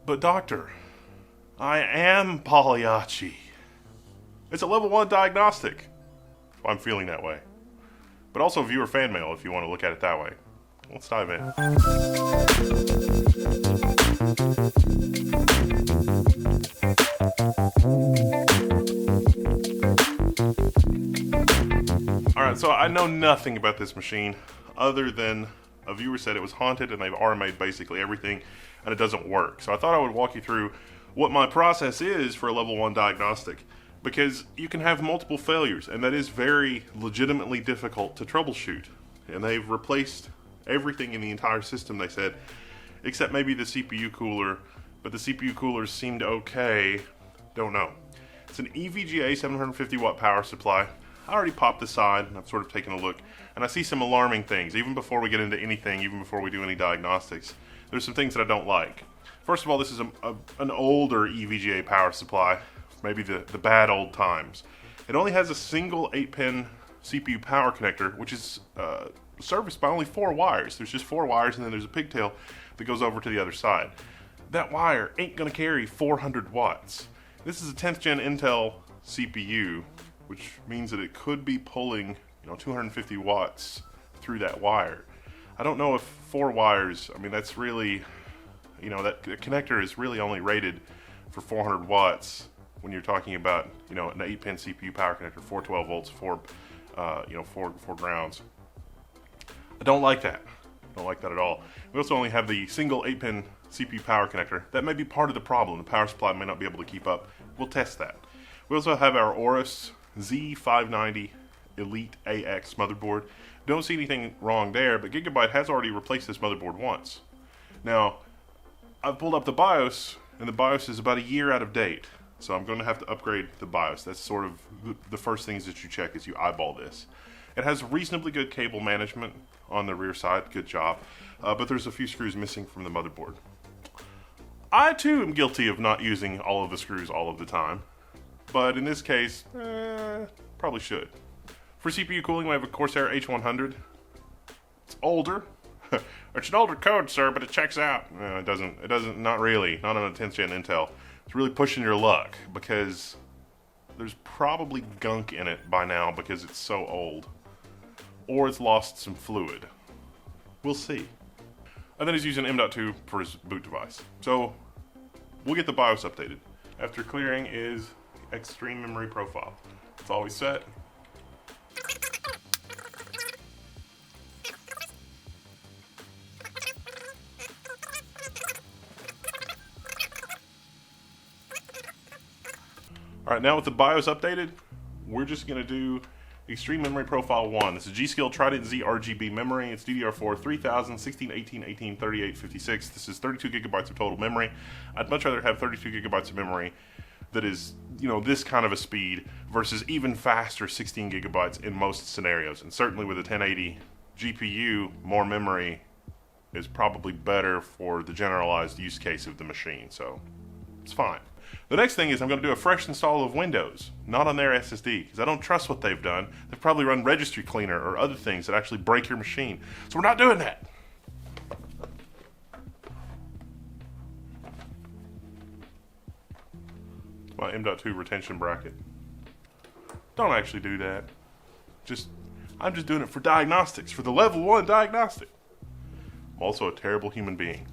But doctor, I am Pagliacci. It's a level 1 diagnostic. I'm feeling that way. But also viewer fan mail if you want to look at it that way. Let's dive in. Alright, so I know nothing about this machine other than a viewer said it was haunted and they've RMA'd basically everything and it doesn't work. So I thought I would walk you through what my process is for a level 1 diagnostic, because you can have multiple failures and that is very legitimately difficult to troubleshoot. And they've replaced everything in the entire system, they said, except maybe the CPU cooler, but the CPU coolers seemed okay. Don't know. It's an EVGA 750 watt power supply. I already popped the side and I've sort of taken a look, and I see some alarming things. Even before we get into anything, even before we do any diagnostics, there's some things that I don't like. First of all, this is an older EVGA power supply, maybe the bad old times. It only has a single 8-pin CPU power connector, which is serviced by only 4 wires. There's just 4 wires and then there's a pigtail that goes over to the other side. That wire ain't gonna carry 400 watts. This is a 10th gen Intel CPU, which means that it could be pulling 250 watts through that wire. I don't know if 4 wires, I mean that's really, that connector is really only rated for 400 watts when you're talking about, an 8-pin CPU power connector, 412 volts, 4 grounds. I don't like that. I don't like that at all. We also only have the single 8-pin CPU power connector. That may be part of the problem. The power supply may not be able to keep up. We'll test that. We also have our Aorus Z590 Elite AX motherboard. Don't see anything wrong there, but Gigabyte has already replaced this motherboard once. Now, I've pulled up the BIOS, and the BIOS is about a year out of date. So I'm going to have to upgrade the BIOS. That's sort of the first things that you check as you eyeball this. It has reasonably good cable management on the rear side, good job, but there's a few screws missing from the motherboard. I too am guilty of not using all of the screws all of the time, but in this case, probably should. For CPU cooling, we have a Corsair H100. It's older. It's an older code, sir, but it checks out. No, it doesn't, not really, not on a 10th gen Intel. It's really pushing your luck because there's probably gunk in it by now because it's so old. Or it's lost some fluid. We'll see. And then he's using M.2 for his boot device. So we'll get the BIOS updated. After clearing is extreme memory profile. It's always set. Alright, now with the BIOS updated, we're just going to do Extreme Memory Profile 1. This is G.Skill Trident Z RGB memory. It's DDR4 3000, 16, 18, 18, 38, 56. This is 32 gigabytes of total memory. I'd much rather have 32 gigabytes of memory that is, this kind of a speed versus even faster 16 gigabytes in most scenarios. And certainly with a 1080 GPU, more memory is probably better for the generalized use case of the machine. So it's fine. The next thing is I'm going to do a fresh install of Windows, not on their SSD, because I don't trust what they've done. They've probably run registry cleaner or other things that actually break your machine. So we're not doing that. My M.2 retention bracket. Don't actually do that. I'm just doing it for diagnostics, for the level 1 diagnostic. I'm also a terrible human being.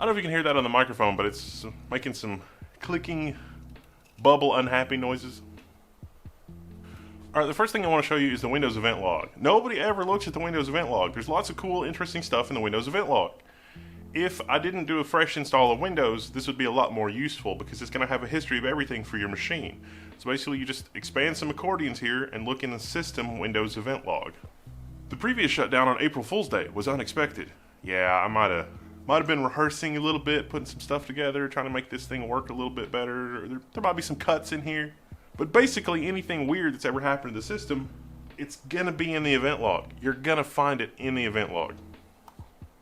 I don't know if you can hear that on the microphone, but it's making some clicking, bubble unhappy noises. Alright, the first thing I want to show you is the Windows event log. Nobody ever looks at the Windows event log. There's lots of cool, interesting stuff in the Windows event log. If I didn't do a fresh install of Windows, this would be a lot more useful because it's going to have a history of everything for your machine. So basically you just expand some accordions here and look in the system Windows event log. The previous shutdown on April Fool's Day was unexpected. Yeah, I might have been rehearsing a little bit, putting some stuff together, trying to make this thing work a little bit better. There might be some cuts in here. But basically anything weird that's ever happened to the system, it's gonna be in the event log. You're gonna find it in the event log.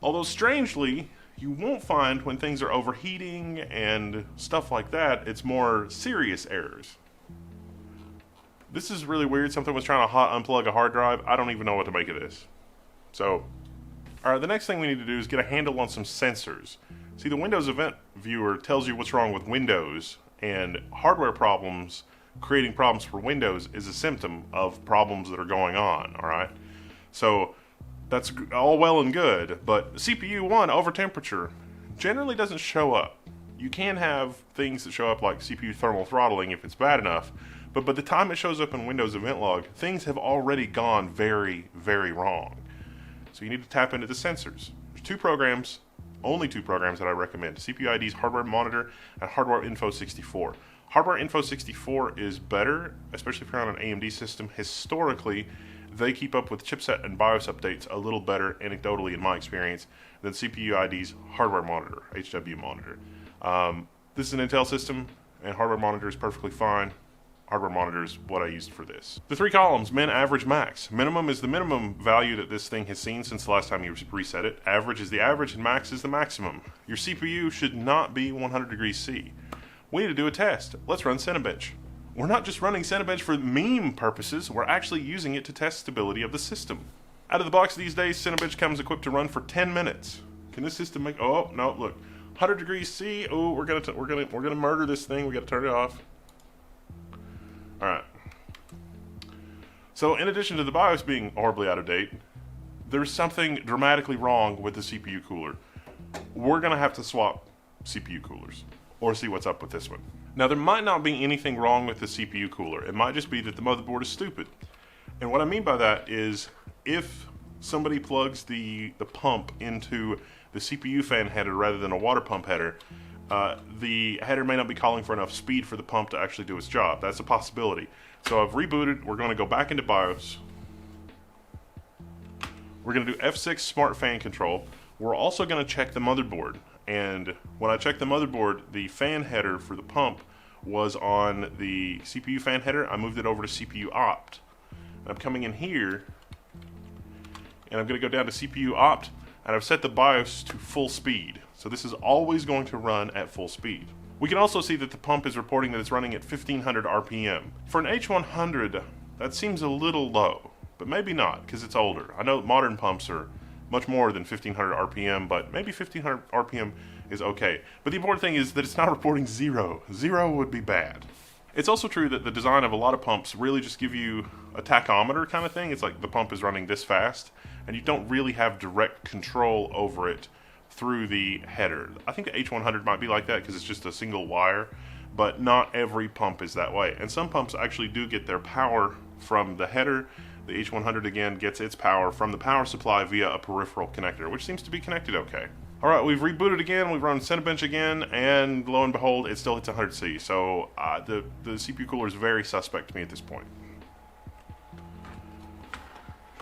Although strangely, you won't find when things are overheating and stuff like that. It's more serious errors. This is really weird. Something was trying to hot unplug a hard drive. I don't even know what to make of this. So, Alright, the next thing we need to do is get a handle on some sensors. See, the Windows Event Viewer tells you what's wrong with Windows, and hardware problems, creating problems for Windows, is a symptom of problems that are going on, alright? So, that's all well and good, but CPU 1 over temperature generally doesn't show up. You can have things that show up like CPU thermal throttling if it's bad enough, but by the time it shows up in Windows Event Log, things have already gone very, very wrong. So you need to tap into the sensors. There's two programs, only two programs that I recommend. CPU ID's Hardware Monitor and Hardware Info 64. Hardware Info 64 is better, especially if you're on an AMD system. Historically, they keep up with chipset and BIOS updates a little better, anecdotally in my experience, than CPU ID's Hardware Monitor, HW Monitor. This is an Intel system, and Hardware Monitor is perfectly fine. Hardware Monitor is what I used for this. The three columns, min, average, max. Minimum is the minimum value that this thing has seen since the last time you reset it. Average is the average, and max is the maximum. Your CPU should not be 100 degrees C. We need to do a test. Let's run Cinebench. We're not just running Cinebench for meme purposes, we're actually using it to test stability of the system. Out of the box these days, Cinebench comes equipped to run for 10 minutes. Can this system make, oh, no, look. 100 degrees C, oh, we're gonna murder this thing, we gotta turn it off. Alright. So in addition to the BIOS being horribly out of date, there's something dramatically wrong with the CPU cooler. We're going to have to swap CPU coolers, or see what's up with this one. Now there might not be anything wrong with the CPU cooler. It might just be that the motherboard is stupid. And what I mean by that is, if somebody plugs the pump into the CPU fan header rather than a water pump header, the header may not be calling for enough speed for the pump to actually do its job. That's a possibility. So I've rebooted. We're going to go back into BIOS. We're going to do F6 Smart Fan Control. We're also going to check the motherboard. And when I checked the motherboard, the fan header for the pump was on the CPU fan header. I moved it over to CPU opt. And I'm coming in here, and I'm going to go down to CPU opt, and I've set the BIOS to full speed. So this is always going to run at full speed. We can also see that the pump is reporting that it's running at 1500 RPM. For an H100, that seems a little low, but maybe not, because it's older. I know modern pumps are much more than 1500 RPM, but maybe 1500 RPM is okay. But the important thing is that it's not reporting zero. Zero would be bad. It's also true that the design of a lot of pumps really just give you a tachometer kind of thing. It's like the pump is running this fast, and you don't really have direct control over it through the header. I think the H100 might be like that because it's just a single wire, but not every pump is that way. And some pumps actually do get their power from the header. The H100 again gets its power from the power supply via a peripheral connector, which seems to be connected okay. Alright, we've rebooted again, we've run Cinebench again, and lo and behold, it still hits 100C. So the CPU cooler is very suspect to me at this point.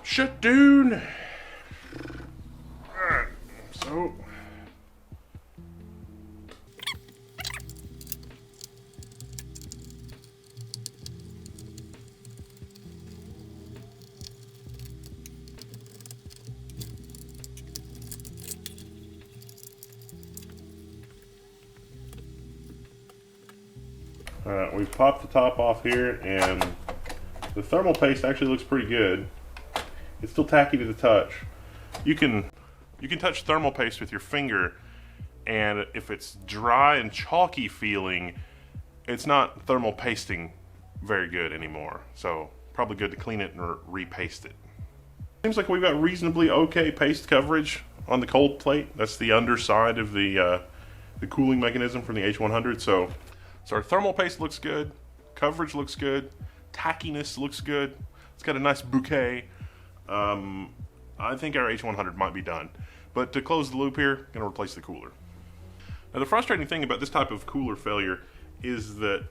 Shut down! Alright, so... Alright, we've popped the top off here, and the thermal paste actually looks pretty good. It's still tacky to the touch. You can touch thermal paste with your finger, and if it's dry and chalky feeling, it's not thermal pasting very good anymore. So probably good to clean it and repaste it. Seems like we've got reasonably okay paste coverage on the cold plate. That's the underside of the cooling mechanism from the H100. So our thermal paste looks good, coverage looks good, tackiness looks good. It's got a nice bouquet. I think our H100 might be done. But to close the loop here, I'm going to replace the cooler. Now the frustrating thing about this type of cooler failure is that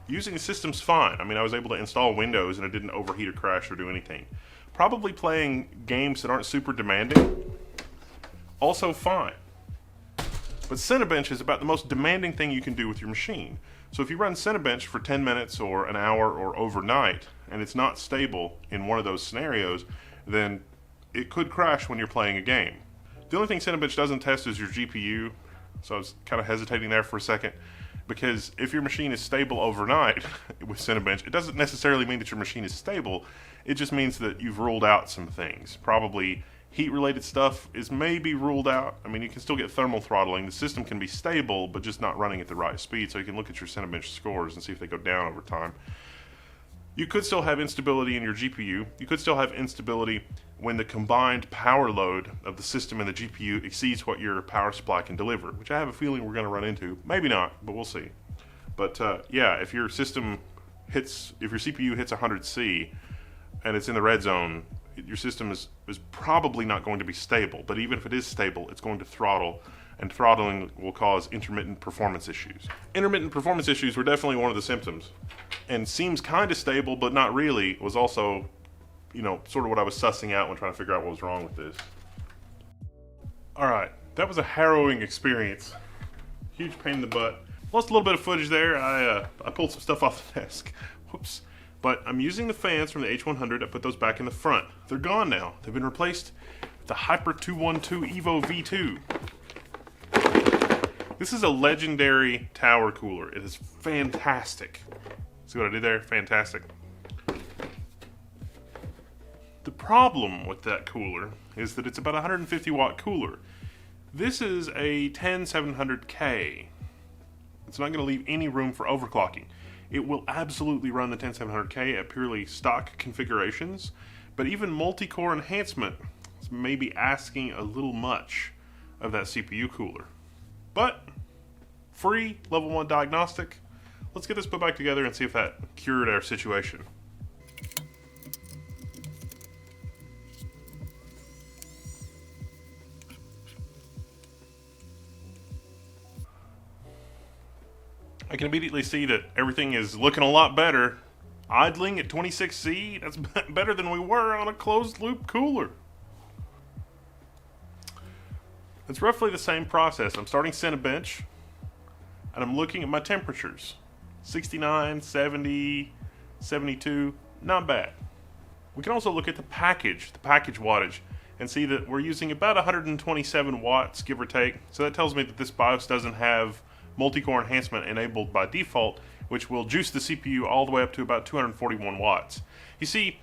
using the system's fine. I mean, I was able to install Windows and it didn't overheat or crash or do anything. Probably playing games that aren't super demanding, also fine. But Cinebench is about the most demanding thing you can do with your machine. So if you run Cinebench for 10 minutes or an hour or overnight, and it's not stable in one of those scenarios, then it could crash when you're playing a game. The only thing Cinebench doesn't test is your GPU, so I was kind of hesitating there for a second, because if your machine is stable overnight with Cinebench, it doesn't necessarily mean that your machine is stable, it just means that you've ruled out some things. Probably heat-related stuff is maybe ruled out. I mean, you can still get thermal throttling. The system can be stable, but just not running at the right speed, so you can look at your Cinebench scores and see if they go down over time. You could still have instability in your GPU. You could still have instability when the combined power load of the system and the GPU exceeds what your power supply can deliver, which I have a feeling we're going to run into. Maybe not, but we'll see. But yeah, if your CPU hits 100C and it's in the red zone, your system is probably not going to be stable. But even if it is stable, it's going to throttle, and throttling will cause intermittent performance issues. Intermittent performance issues were definitely one of the symptoms, and seems kind of stable, but not really, was also, sort of what I was sussing out when trying to figure out what was wrong with this. Alright, that was a harrowing experience. Huge pain in the butt. Lost a little bit of footage there. I pulled some stuff off the desk. Whoops. But I'm using the fans from the H100. I put those back in the front. They're gone now. They've been replaced with the Hyper 212 Evo V2. This is a legendary tower cooler. It is fantastic. See what I did there? Fantastic. The problem with that cooler is that it's about a 150 watt cooler. This is a 10700K. It's not going to leave any room for overclocking. It will absolutely run the 10700K at purely stock configurations, but even multi-core enhancement is maybe asking a little much of that CPU cooler. But, free, level 1 diagnostic. Let's get this put back together and see if that cured our situation. I can immediately see that everything is looking a lot better. Idling at 26C, that's better than we were on a closed loop cooler. It's roughly the same process. I'm starting Cinebench, and I'm looking at my temperatures. 69, 70, 72, not bad. We can also look at the package wattage, and see that we're using about 127 watts, give or take. So that tells me that this BIOS doesn't have multi-core enhancement enabled by default, which will juice the CPU all the way up to about 241 watts. You see,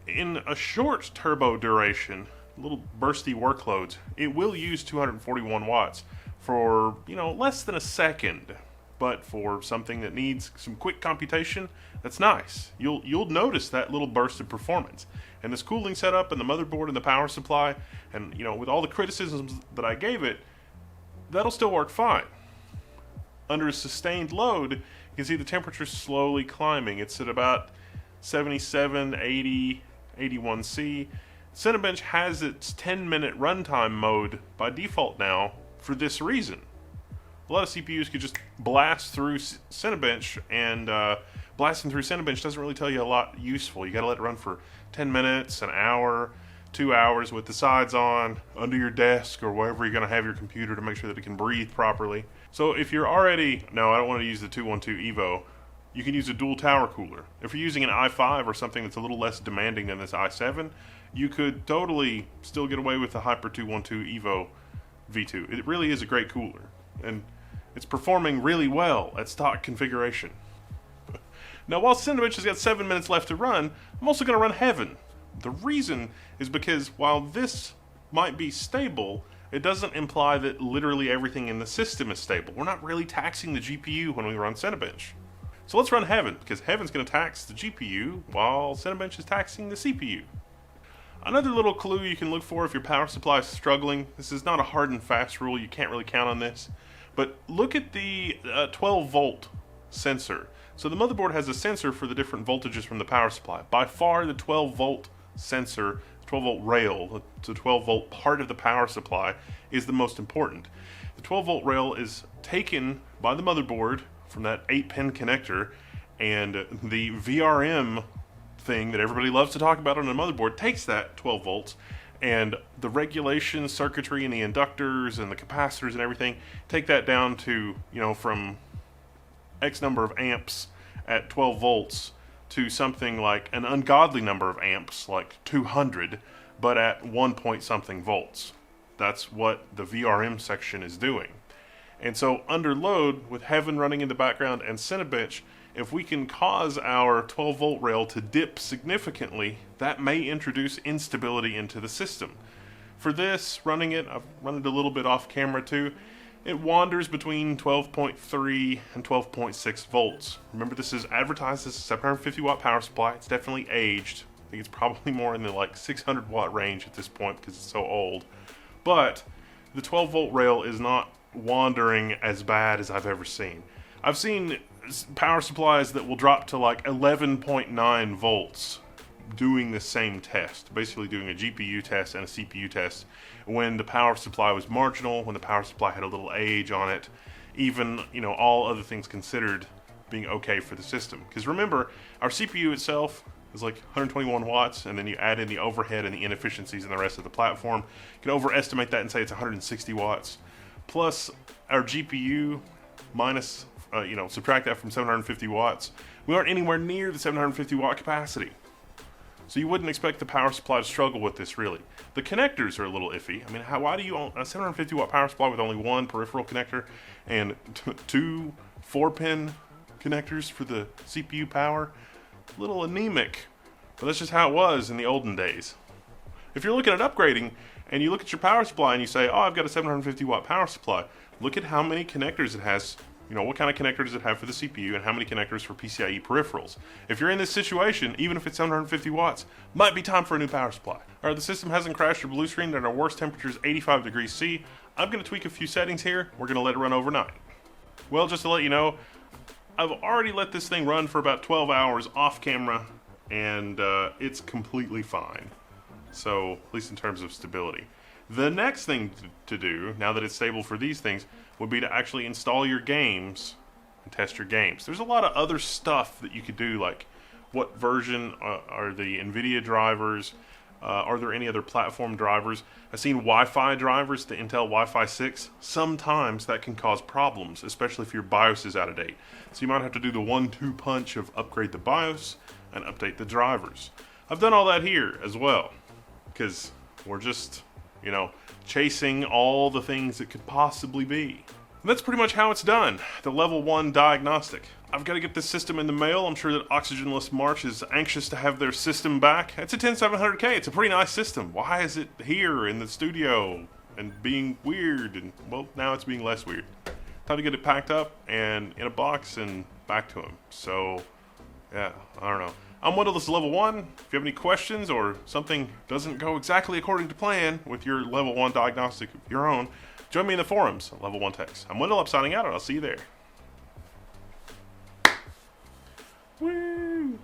in a short turbo duration, little bursty workloads, it will use 241 watts for, less than a second. But for something that needs some quick computation, that's nice. You'll notice that little burst of performance. And this cooling setup and the motherboard and the power supply, and with all the criticisms that I gave it, that'll still work fine. Under a sustained load, you can see the temperature slowly climbing. It's at about 77, 80, 81C. Cinebench has its 10-minute runtime mode by default now for this reason. A lot of CPUs could just blast through Cinebench, and blasting through Cinebench doesn't really tell you a lot useful. You gotta let it run for 10 minutes, an hour, 2 hours with the sides on, under your desk, or wherever you're gonna have your computer to make sure that it can breathe properly. So if you're already, no, I don't want to use the 212 Evo, you can use a dual tower cooler. If you're using an i5 or something that's a little less demanding than this i7, you could totally still get away with the Hyper 212 Evo V2. It really is a great cooler, and it's performing really well at stock configuration. Now, while Cinebench has got 7 minutes left to run, I'm also going to run Heaven. The reason is because while this might be stable, it doesn't imply that literally everything in the system is stable. We're not really taxing the GPU when we run Cinebench. So let's run Heaven, because Heaven's going to tax the GPU while Cinebench is taxing the CPU. Another little clue you can look for if your power supply is struggling, this is not a hard and fast rule, you can't really count on this, but look at the 12 volt sensor. So the motherboard has a sensor for the different voltages from the power supply. By far the 12 volt sensor, 12 volt rail, the 12 volt part of the power supply is the most important. The 12 volt rail is taken by the motherboard from that 8-pin connector, and the VRM thing that everybody loves to talk about on a motherboard takes that 12 volts, and the regulation circuitry and the inductors and the capacitors and everything take that down to, from X number of amps at 12 volts to something like an ungodly number of amps, like 200, but at 1 point something volts. That's what the VRM section is doing. And so under load, with Heaven running in the background and Cinebench, if we can cause our 12 volt rail to dip significantly, that may introduce instability into the system. For this, running it, I've run it a little bit off camera too. It wanders between 12.3 and 12.6 volts. Remember, this is advertised as a 750 watt power supply. It's definitely aged. I think it's probably more in the like 600 watt range at this point because it's so old. But the 12 volt rail is not wandering as bad as I've ever seen. I've seen power supplies that will drop to like 11.9 volts doing the same test, basically doing a GPU test and a CPU test, when the power supply was marginal, when the power supply had a little age on it, even, you know, all other things considered being okay for the system. Because remember, our CPU itself is like 121 watts, and then you add in the overhead and the inefficiencies in the rest of the platform. You can overestimate that and say it's 160 watts. Plus our GPU minus, subtract that from 750 watts. We aren't anywhere near the 750 watt capacity. So you wouldn't expect the power supply to struggle with this, really. The connectors are a little iffy. I mean, why do you own a 750 watt power supply with only one peripheral connector and two 4-pin connectors for the CPU power? A little anemic, but that's just how it was in the olden days. If you're looking at upgrading and you look at your power supply and you say, oh, I've got a 750 watt power supply, look at how many connectors it has. You know, what kind of connector does it have for the CPU and how many connectors for PCIe peripherals? If you're in this situation, even if it's 750 watts, might be time for a new power supply. Alright, the system hasn't crashed or blue screened and our worst temperature is 85 degrees C. I'm going to tweak a few settings here. We're going to let it run overnight. Well, just to let you know, I've already let this thing run for about 12 hours off camera, and it's completely fine. So, at least in terms of stability. The next thing to do, now that it's stable for these things, would be to actually install your games and test your games. There's a lot of other stuff that you could do, like what version are the NVIDIA drivers, are there any other platform drivers? I've seen Wi-Fi drivers, the Intel Wi-Fi 6. Sometimes that can cause problems, especially if your BIOS is out of date. So you might have to do the 1-2 punch of upgrade the BIOS and update the drivers. I've done all that here as well, because we're just, chasing all the things it could possibly be. And that's pretty much how it's done, the level 1 diagnostic. I've got to get this system in the mail. I'm sure that Oxygenless March is anxious to have their system back. It's a 10700K. It's a pretty nice system. Why is it here in the studio and being weird? And, well, now it's being less weird. Time to get it packed up and in a box and back to him. So, yeah, I don't know. I'm Wendell, this is level 1. If you have any questions or something doesn't go exactly according to plan with your level 1 diagnostic of your own, join me in the forums at Level 1 Techs. I'm Wendell, I'm signing out, and I'll see you there. Woo!